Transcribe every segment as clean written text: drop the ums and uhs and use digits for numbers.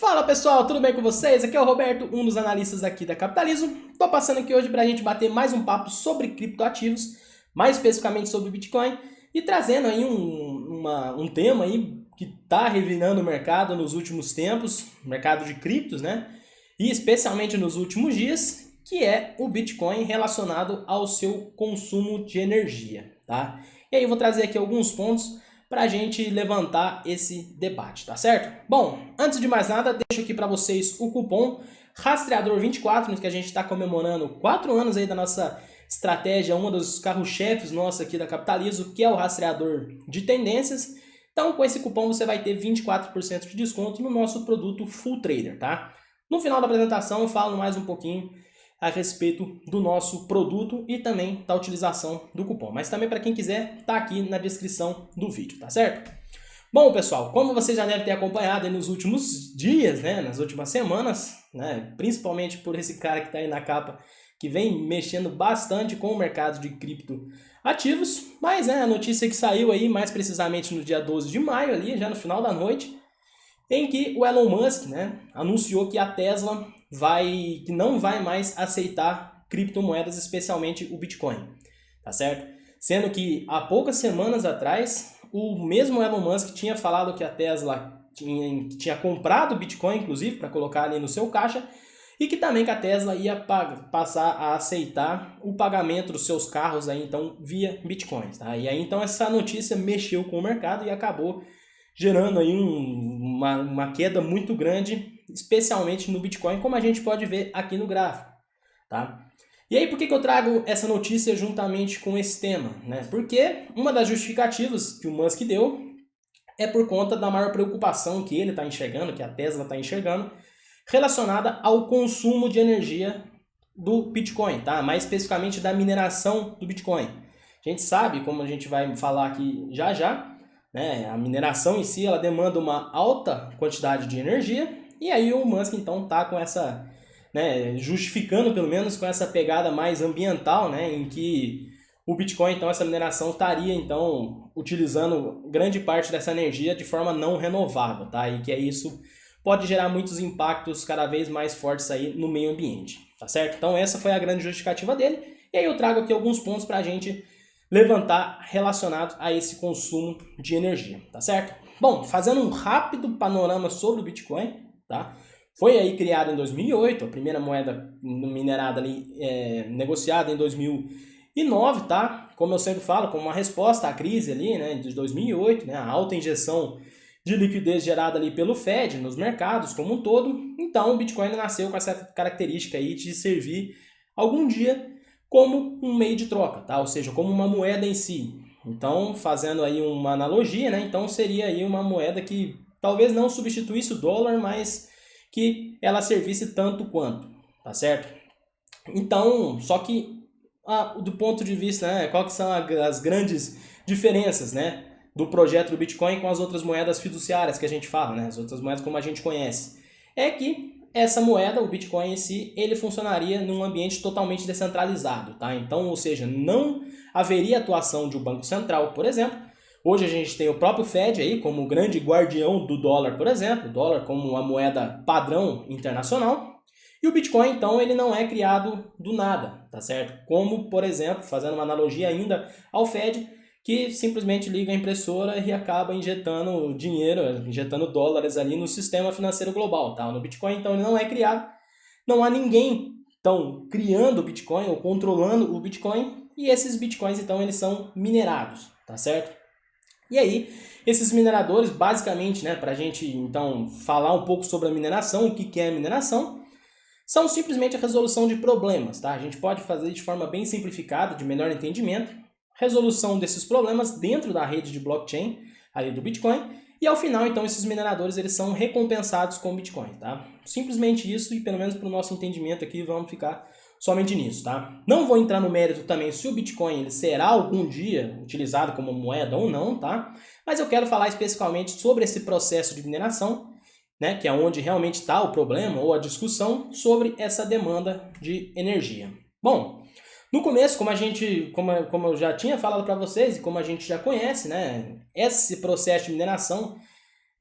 Fala pessoal, tudo bem com vocês? Aqui é o Roberto, um dos analistas aqui da Capitalismo. Estou passando aqui hoje para a gente bater mais um papo sobre criptoativos, mais especificamente sobre Bitcoin, e trazendo aí um tema aí que está revirando o mercado nos últimos tempos, mercado de criptos, né? E especialmente nos últimos dias, que é o Bitcoin relacionado ao seu consumo de energia, tá? E aí eu vou trazer aqui alguns pontos para a gente levantar esse debate, tá certo? Bom, antes de mais nada, deixo aqui para vocês o cupom Rastreador24, que a gente está comemorando 4 anos aí da nossa estratégia, uma dos carro-chefes nossos aqui da Capitalismo, que é o rastreador de tendências. Então, com esse cupom você vai ter 24% de desconto no nosso produto Full Trader, tá? No final da apresentação eu falo mais um pouquinho a respeito do nosso produto e também da utilização do cupom. Mas também para quem quiser, tá aqui na descrição do vídeo, tá certo? Bom, pessoal, como você já deve ter acompanhado nos últimos dias, né, nas últimas semanas, né, principalmente por esse cara que está aí na capa, que vem mexendo bastante com o mercado de criptoativos, mas a notícia que saiu aí, mais precisamente no dia 12 de maio, ali, já no final da noite, em que o Elon Musk, né, anunciou que a Tesla que não vai mais aceitar criptomoedas, especialmente o Bitcoin, tá certo? Sendo que há poucas semanas atrás, o mesmo Elon Musk tinha falado que a Tesla tinha comprado Bitcoin, inclusive, para colocar ali no seu caixa, e que também que a Tesla ia passar a aceitar o pagamento dos seus carros aí, então, via Bitcoins, tá? E aí, então, essa notícia mexeu com o mercado e acabou gerando aí uma queda muito grande, especialmente no Bitcoin, como a gente pode ver aqui no gráfico, tá? E aí, por que eu trago essa notícia juntamente com esse tema, né? Porque uma das justificativas que o Musk deu é por conta da maior preocupação que ele está enxergando, que a Tesla está enxergando, relacionada ao consumo de energia do Bitcoin, tá? Mais especificamente da mineração do Bitcoin. A gente sabe, como a gente vai falar aqui já já, né, a mineração em si ela demanda uma alta quantidade de energia, e aí o Musk então está com essa, né, justificando pelo menos com essa pegada mais ambiental, né, em que o Bitcoin, então essa mineração estaria então utilizando grande parte dessa energia de forma não renovável, tá? E que isso pode gerar muitos impactos cada vez mais fortes aí no meio ambiente, tá certo? Então essa foi a grande justificativa dele, e aí eu trago aqui alguns pontos para a gente levantar relacionado a esse consumo de energia, tá certo? Bom, fazendo um rápido panorama sobre o Bitcoin, tá? Foi aí criado em 2008, a primeira moeda minerada ali, negociada em 2009, tá? Como eu sempre falo, como uma resposta à crise ali, né, de 2008, né, a alta injeção de liquidez gerada ali pelo Fed nos mercados como um todo. Então o Bitcoin nasceu com essa característica aí de servir algum dia como um meio de troca, tá? Ou seja, como uma moeda em si. Então, fazendo aí uma analogia, né? Então seria aí uma moeda que talvez não substituísse o dólar, mas que ela servisse tanto quanto, tá certo? Então, só que do ponto de vista, né, qual que são as grandes diferenças, né, do projeto do Bitcoin com as outras moedas fiduciárias que a gente fala, né, as outras moedas como a gente conhece, é que essa moeda, o Bitcoin em si, ele funcionaria num ambiente totalmente descentralizado, tá? Então, ou seja, não haveria atuação de um banco central, por exemplo. Hoje a gente tem o próprio Fed aí como o grande guardião do dólar, por exemplo, o dólar como uma moeda padrão internacional. E o Bitcoin, então, ele não é criado do nada, tá certo? Como, por exemplo, fazendo uma analogia ainda ao Fed, que simplesmente liga a impressora e acaba injetando dinheiro, injetando dólares ali no sistema financeiro global, tá? No Bitcoin, então, ele não é criado, não há ninguém, então, criando o Bitcoin ou controlando o Bitcoin, e esses Bitcoins, então, eles são minerados, tá certo? E aí, esses mineradores, basicamente, né, para a gente, então, falar um pouco sobre a mineração, o que é a mineração, são simplesmente a resolução de problemas, tá? A gente pode fazer de forma bem simplificada, de melhor entendimento, resolução desses problemas dentro da rede de blockchain, ali do Bitcoin, e ao final, então, esses mineradores eles são recompensados com Bitcoin, tá? Simplesmente isso, e pelo menos para o nosso entendimento aqui, vamos ficar somente nisso, tá? Não vou entrar no mérito também se o Bitcoin ele será algum dia utilizado como moeda ou não, tá? Mas eu quero falar especificamente sobre esse processo de mineração, né, que é onde realmente está o problema ou a discussão sobre essa demanda de energia. Bom, no começo, como eu já tinha falado para vocês e como a gente já conhece, né, esse processo de mineração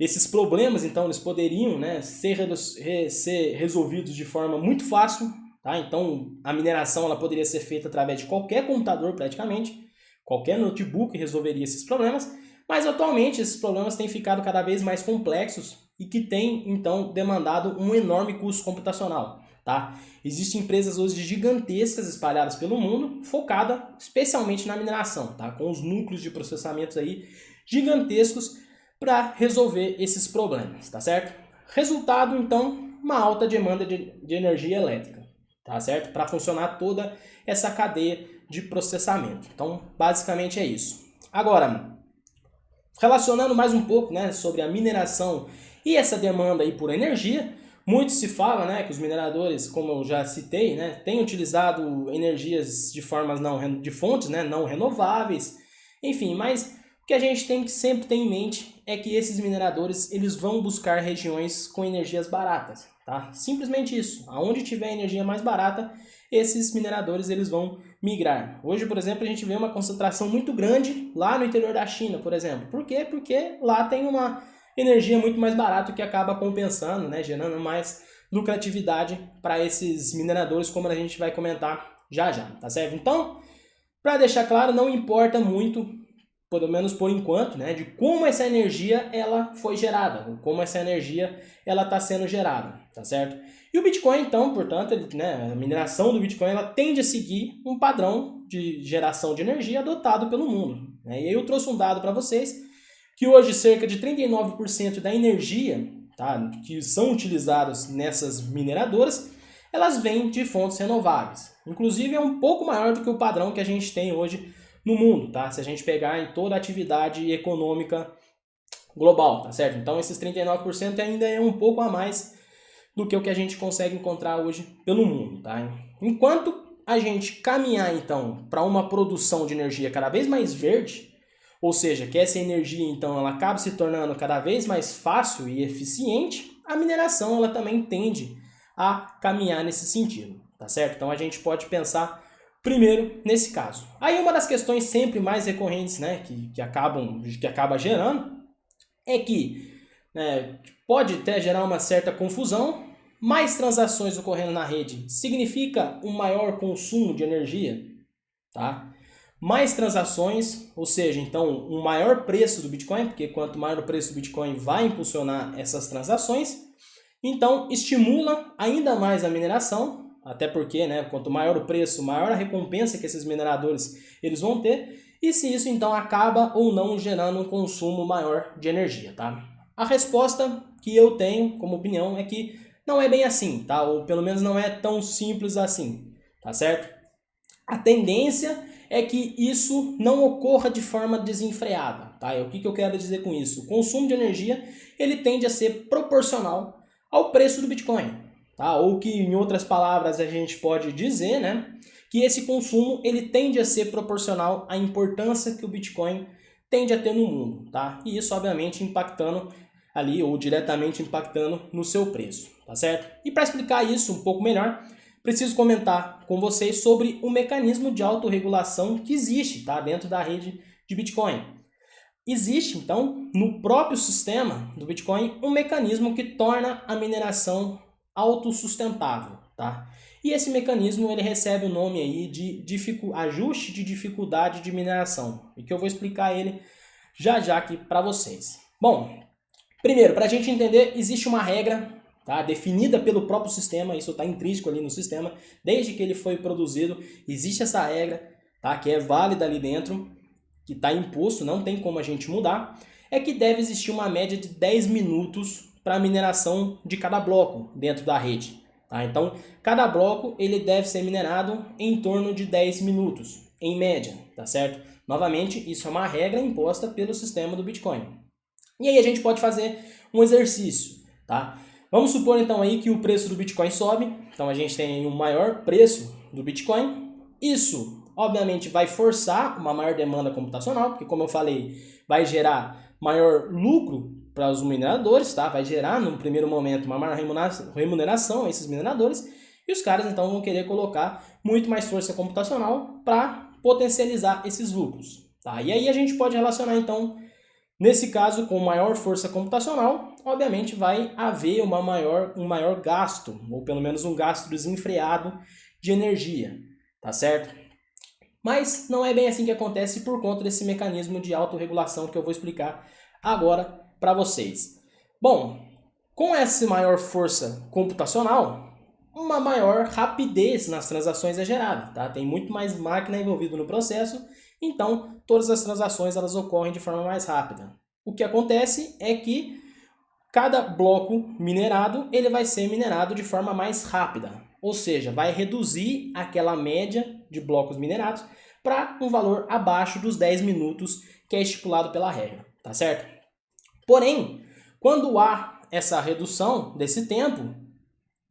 esses problemas, então, eles poderiam, né, ser resolvidos de forma muito fácil, tá? Então, a mineração ela poderia ser feita através de qualquer computador, praticamente, qualquer notebook resolveria esses problemas, mas atualmente esses problemas têm ficado cada vez mais complexos e que têm, então, demandado um enorme custo computacional, tá? Existem empresas hoje gigantescas espalhadas pelo mundo, focada especialmente na mineração, tá? Com os núcleos de processamento aí gigantescos para resolver esses problemas, tá certo? Resultado, então, uma alta demanda de energia elétrica, tá certo? Para funcionar toda essa cadeia de processamento. Então, basicamente é isso. Agora, relacionando mais um pouco, né, sobre a mineração e essa demanda aí por energia, muito se fala, né, que os mineradores, como eu já citei, né, têm utilizado energias de formas de fontes, né, não renováveis, enfim, mas o que a gente tem que sempre ter em mente é que esses mineradores eles vão buscar regiões com energias baratas, tá? Simplesmente isso. Aonde tiver energia mais barata, esses mineradores eles vão migrar. Hoje, por exemplo, a gente vê uma concentração muito grande lá no interior da China, por exemplo. Por quê? Porque lá tem uma energia muito mais barata que acaba compensando, né, gerando mais lucratividade para esses mineradores, como a gente vai comentar já já, tá certo? Então, para deixar claro, não importa muito, pelo menos por enquanto, né, de como essa energia ela foi gerada, ou como essa energia ela está sendo gerada, tá certo? E o Bitcoin, então, portanto, a mineração do Bitcoin ela tende a seguir um padrão de geração de energia adotado pelo mundo, né? E aí eu trouxe um dado para vocês, que hoje cerca de 39% da energia, tá, que são utilizados nessas mineradoras, elas vêm de fontes renováveis. Inclusive é um pouco maior do que o padrão que a gente tem hoje no mundo, tá? Se a gente pegar em toda a atividade econômica global, tá certo? Então esses 39% ainda é um pouco a mais do que o que a gente consegue encontrar hoje pelo mundo, tá? Enquanto a gente caminhar então para uma produção de energia cada vez mais verde, ou seja, que essa energia então ela acaba se tornando cada vez mais fácil e eficiente, a mineração ela também tende a caminhar nesse sentido, tá certo? Então a gente pode pensar primeiro nesse caso. Aí uma das questões sempre mais recorrentes, né, que acaba gerando, é que pode até gerar uma certa confusão, mais transações ocorrendo na rede significa um maior consumo de energia, tá? Mais transações, ou seja, então um maior preço do Bitcoin, porque quanto maior o preço do Bitcoin vai impulsionar essas transações, então estimula ainda mais a mineração, até porque, né, quanto maior o preço, maior a recompensa que esses mineradores eles vão ter, e se isso então acaba ou não gerando um consumo maior de energia, tá? A resposta que eu tenho como opinião é que não é bem assim, tá? Ou pelo menos não é tão simples assim, tá certo? A tendência é que isso não ocorra de forma desenfreada, tá? E o que eu quero dizer com isso? O consumo de energia ele tende a ser proporcional ao preço do Bitcoin, tá? Ou que em outras palavras a gente pode dizer, né, que esse consumo ele tende a ser proporcional à importância que o Bitcoin tende a ter no mundo, tá? E isso obviamente impactando ali ou diretamente impactando no seu preço, tá certo? E para explicar isso um pouco melhor, preciso comentar com vocês sobre o mecanismo de autorregulação que existe, tá, dentro da rede de Bitcoin. Existe, então, no próprio sistema do Bitcoin, um mecanismo que torna a mineração autossustentável, tá? E esse mecanismo ele recebe o nome aí de ajuste de dificuldade de mineração, e que eu vou explicar ele já já aqui para vocês. Bom, primeiro, para a gente entender, existe uma regra, tá, definida pelo próprio sistema, isso está intrínseco ali no sistema, desde que ele foi produzido, existe essa regra, tá, que é válida ali dentro, que está imposto, não tem como a gente mudar, é que deve existir uma média de 10 minutos para a mineração de cada bloco dentro da rede. Tá? Então, cada bloco ele deve ser minerado em torno de 10 minutos, em média, tá certo? Novamente, isso é uma regra imposta pelo sistema do Bitcoin. E aí a gente pode fazer um exercício, tá? Vamos supor então aí que o preço do Bitcoin sobe, então a gente tem um maior preço do Bitcoin. Isso, obviamente, vai forçar uma maior demanda computacional, porque como eu falei, vai gerar maior lucro para os mineradores, tá? Vai gerar, no primeiro momento, uma maior remuneração a esses mineradores, e os caras então vão querer colocar muito mais força computacional para potencializar esses lucros, tá? E aí a gente pode relacionar então Nesse caso, com maior força computacional, obviamente vai haver um maior gasto, ou pelo menos um gasto desenfreado de energia, tá certo? Mas não é bem assim que acontece por conta desse mecanismo de autorregulação que eu vou explicar agora para vocês. Bom, com essa maior força computacional, uma maior rapidez nas transações é gerada, tá? Tem muito mais máquina envolvida no processo, então todas as transações elas ocorrem de forma mais rápida. O que acontece é que cada bloco minerado ele vai ser minerado de forma mais rápida, ou seja, vai reduzir aquela média de blocos minerados para um valor abaixo dos 10 minutos que é estipulado pela regra, tá certo? Porém, quando há essa redução desse tempo,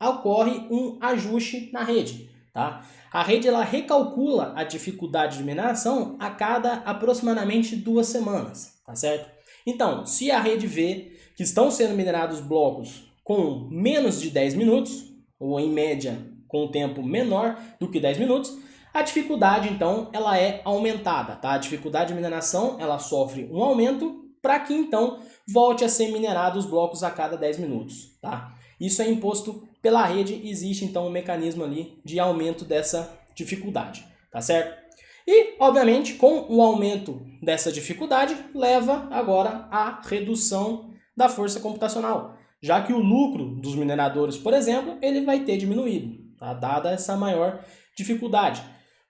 ocorre um ajuste na rede, tá? A rede ela recalcula a dificuldade de mineração a cada aproximadamente 2 semanas, tá certo? Então, se a rede vê que estão sendo minerados blocos com menos de 10 minutos, ou em média com um tempo menor do que 10 minutos, a dificuldade então ela é aumentada, tá? A dificuldade de mineração ela sofre um aumento para que então volte a ser minerado os blocos a cada 10 minutos, tá? Isso é imposto pela rede, existe então um mecanismo ali de aumento dessa dificuldade, tá certo? E, obviamente, com o aumento dessa dificuldade, leva agora à redução da força computacional, já que o lucro dos mineradores, por exemplo, ele vai ter diminuído, tá? Dada essa maior dificuldade.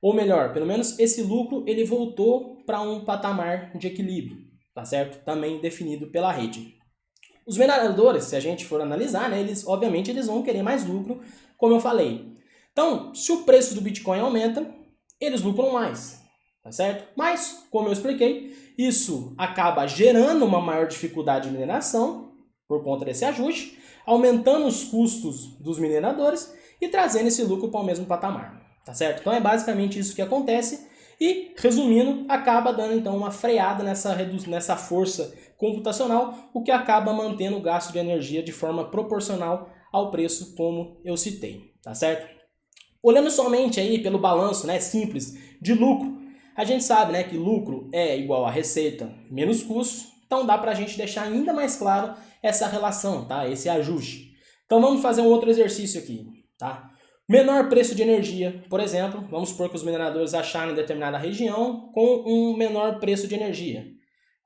Ou melhor, pelo menos esse lucro ele voltou para um patamar de equilíbrio, tá certo? Também definido pela rede. Os mineradores, se a gente for analisar, né, obviamente eles vão querer mais lucro, como eu falei. Então, se o preço do Bitcoin aumenta, eles lucram mais, tá certo? Mas, como eu expliquei, isso acaba gerando uma maior dificuldade de mineração por conta desse ajuste, aumentando os custos dos mineradores e trazendo esse lucro para o mesmo patamar, tá certo? Então é basicamente isso que acontece e, resumindo, acaba dando então uma freada nessa força computacional, o que acaba mantendo o gasto de energia de forma proporcional ao preço, como eu citei, tá certo? Olhando somente aí pelo balanço, né, simples de lucro, a gente sabe, né, que lucro é igual a receita menos custos, então dá para a gente deixar ainda mais claro essa relação, tá? Esse ajuste. Então vamos fazer um outro exercício aqui, tá? Menor preço de energia, por exemplo, vamos supor que os mineradores acharam em determinada região com um menor preço de energia.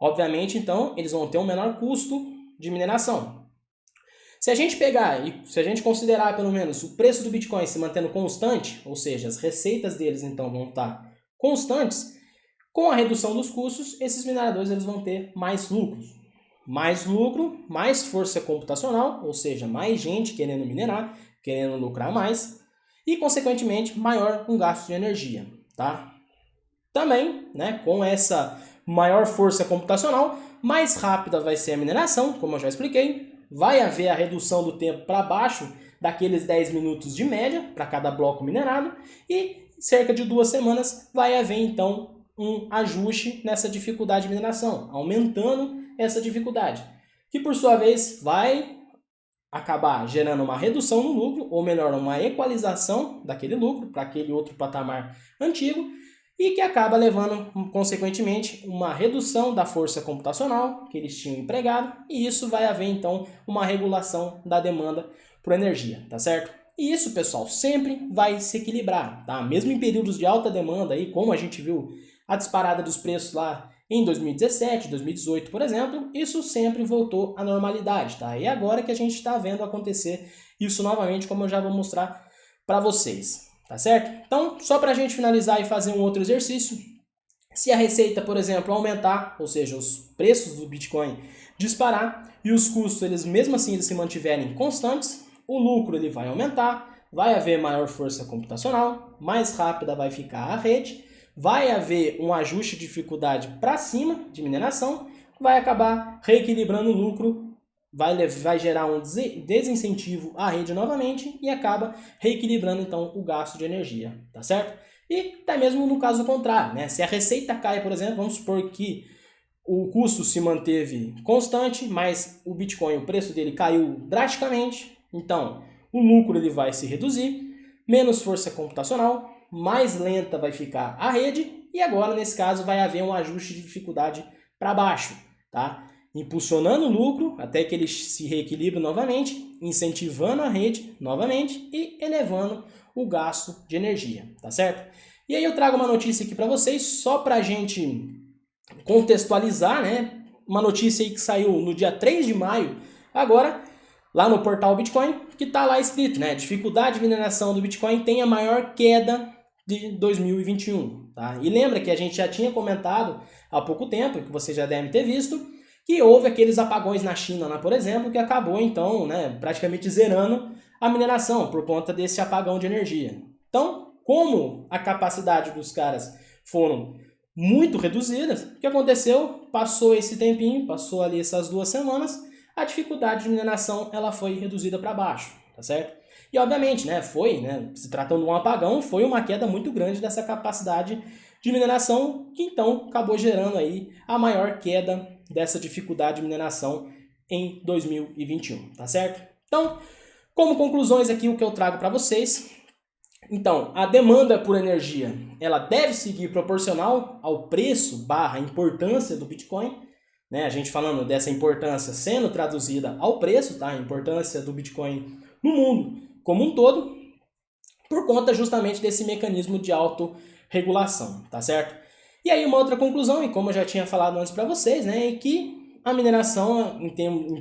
Obviamente, então, eles vão ter um menor custo de mineração. Se a gente pegar e se a gente considerar pelo menos o preço do Bitcoin se mantendo constante, ou seja, as receitas deles então vão estar constantes, com a redução dos custos, esses mineradores eles vão ter mais lucros. Mais lucro, mais força computacional, ou seja, mais gente querendo minerar, querendo lucrar mais, e consequentemente maior um gasto de energia, tá? Também, né, com essa maior força computacional, mais rápida vai ser a mineração, como eu já expliquei. Vai haver a redução do tempo para baixo daqueles 10 minutos de média para cada bloco minerado e cerca de 2 semanas vai haver então um ajuste nessa dificuldade de mineração, aumentando essa dificuldade, que por sua vez vai acabar gerando uma redução no lucro, ou melhor, uma equalização daquele lucro para aquele outro patamar antigo, e que acaba levando, consequentemente, uma redução da força computacional que eles tinham empregado, e isso vai haver, então, uma regulação da demanda por energia, tá certo? E isso, pessoal, sempre vai se equilibrar, tá? Mesmo em períodos de alta demanda, aí, como a gente viu a disparada dos preços lá em 2017, 2018, por exemplo, isso sempre voltou à normalidade, tá? E agora que a gente está vendo acontecer isso novamente, como eu já vou mostrar para vocês. Tá certo? Então, só para a gente finalizar e fazer um outro exercício, se a receita, por exemplo, aumentar, ou seja, os preços do Bitcoin disparar e os custos, eles mesmo assim eles se mantiverem constantes, o lucro ele vai aumentar, vai haver maior força computacional, mais rápida vai ficar a rede, vai haver um ajuste de dificuldade para cima de mineração, vai acabar reequilibrando o lucro, vai gerar um desincentivo à rede novamente e acaba reequilibrando então o gasto de energia, tá certo? E até mesmo no caso contrário, né? Se a receita cai, por exemplo, vamos supor que o custo se manteve constante, mas o Bitcoin, o preço dele caiu drasticamente, então o lucro ele vai se reduzir, menos força computacional, mais lenta vai ficar a rede e agora nesse caso vai haver um ajuste de dificuldade para baixo. tá? Impulsionando o lucro até que ele se reequilibre novamente, incentivando a rede novamente e elevando o gasto de energia, tá certo? E aí eu trago uma notícia aqui para vocês, só para a gente contextualizar, né? Uma notícia aí que saiu no dia 3 de maio, agora, lá no portal Bitcoin, que está lá escrito, né? Dificuldade de mineração do Bitcoin tem a maior queda de 2021, tá? E lembra que a gente já tinha comentado há pouco tempo, que vocês já devem ter visto, que houve aqueles apagões na China, né, por exemplo, que acabou então, né, praticamente zerando a mineração por conta desse apagão de energia. Então, como a capacidade dos caras foram muito reduzidas, o que aconteceu? Passou esse tempinho, passou ali essas 2 semanas, a dificuldade de mineração ela foi reduzida para baixo, tá certo? E obviamente, né, se tratando de um apagão, foi uma queda muito grande dessa capacidade de mineração, que então acabou gerando aí a maior queda dessa dificuldade de mineração em 2021, tá certo? Então, como conclusões aqui o que eu trago para vocês, então, a demanda por energia, ela deve seguir proporcional ao preço / importância do Bitcoin, né? A gente falando dessa importância sendo traduzida ao preço, tá? A importância do Bitcoin no mundo como um todo, por conta justamente desse mecanismo de autorregulação, tá certo? E aí uma outra conclusão, e como eu já tinha falado antes para vocês, né, é que a mineração em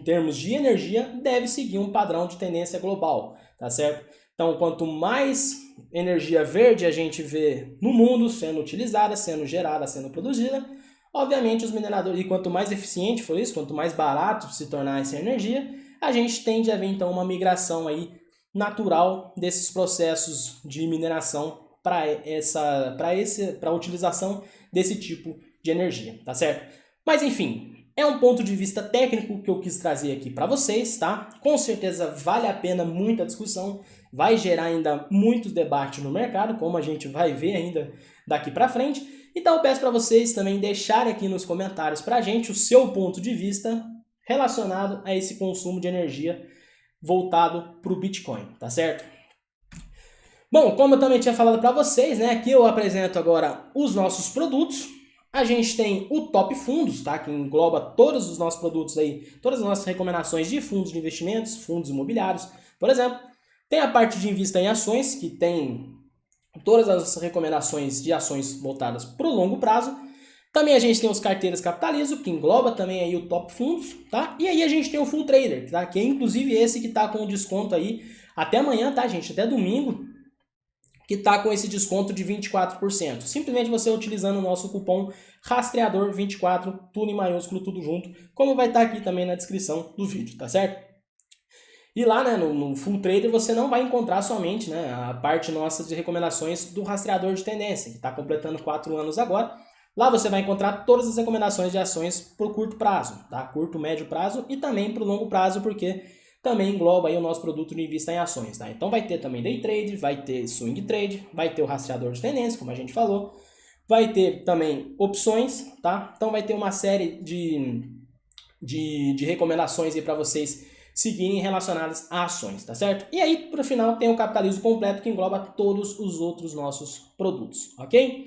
termos de energia deve seguir um padrão de tendência global, tá certo? Então, quanto mais energia verde a gente vê no mundo sendo utilizada, sendo gerada, sendo produzida, obviamente os mineradores, e quanto mais eficiente for isso, quanto mais barato se tornar essa energia, a gente tende a ver então uma migração aí natural desses processos de mineração para a utilização desse tipo de energia, tá certo? Mas enfim, é um ponto de vista técnico que eu quis trazer aqui para vocês, tá? Com certeza vale a pena muita discussão, vai gerar ainda muitos debates no mercado, como a gente vai ver ainda daqui para frente. Então eu peço para vocês também deixarem aqui nos comentários para a gente o seu ponto de vista relacionado a esse consumo de energia voltado para o Bitcoin, tá certo? Bom, como eu também tinha falado para vocês, né, aqui eu apresento agora os nossos produtos. A gente tem o Top Fundos, tá, que engloba todos os nossos produtos aí, todas as nossas recomendações de fundos de investimentos, fundos imobiliários, por exemplo. Tem a parte de invista em ações, que tem todas as recomendações de ações voltadas para o longo prazo. Também a gente tem os carteiras Capitalizo, que engloba também aí o Top Fundos, tá? E aí a gente tem o Full Trader, tá? Que é inclusive esse que tá com desconto aí até amanhã, tá, gente? Até domingo, que tá com esse desconto de 24%. Simplesmente você utilizando o nosso cupom Rastreador24, tudo em maiúsculo, tudo junto, como vai estar aqui também na descrição do vídeo, tá certo? E lá, né, no Full Trader você não vai encontrar somente, né, a parte nossa de recomendações do rastreador de tendência, que está completando 4 anos agora. Lá você vai encontrar todas as recomendações de ações para o curto prazo, tá? Curto, médio prazo e também para o longo prazo, porque também engloba aí o nosso produto de invista em ações, tá? Então vai ter também day trade, vai ter swing trade, vai ter o rastreador de tendência, como a gente falou, vai ter também opções, tá? Então vai ter uma série de recomendações aí para vocês seguirem relacionadas a ações, tá certo? E aí, pro final, tem o capitalismo completo que engloba todos os outros nossos produtos, ok?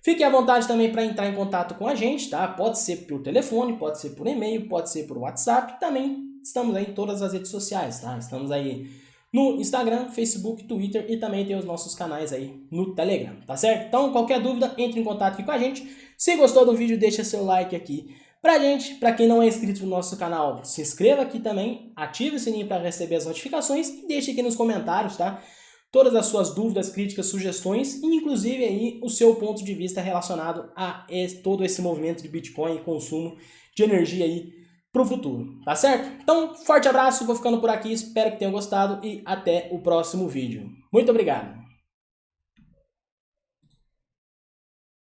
Fique à vontade também para entrar em contato com a gente, tá? Pode ser por telefone, pode ser por e-mail, pode ser por WhatsApp. Também estamos aí em todas as redes sociais, tá? Estamos aí no Instagram, Facebook, Twitter e também tem os nossos canais aí no Telegram, tá certo? Então, qualquer dúvida, entre em contato aqui com a gente. Se gostou do vídeo, deixa seu like aqui pra gente. Pra quem não é inscrito no nosso canal, se inscreva aqui também, ative o sininho para receber as notificações e deixe aqui nos comentários, tá? Todas as suas dúvidas, críticas, sugestões e inclusive aí o seu ponto de vista relacionado a todo esse movimento de Bitcoin e consumo de energia aí pro futuro, tá certo? Então, forte abraço, vou ficando por aqui, espero que tenham gostado e até o próximo vídeo. Muito obrigado!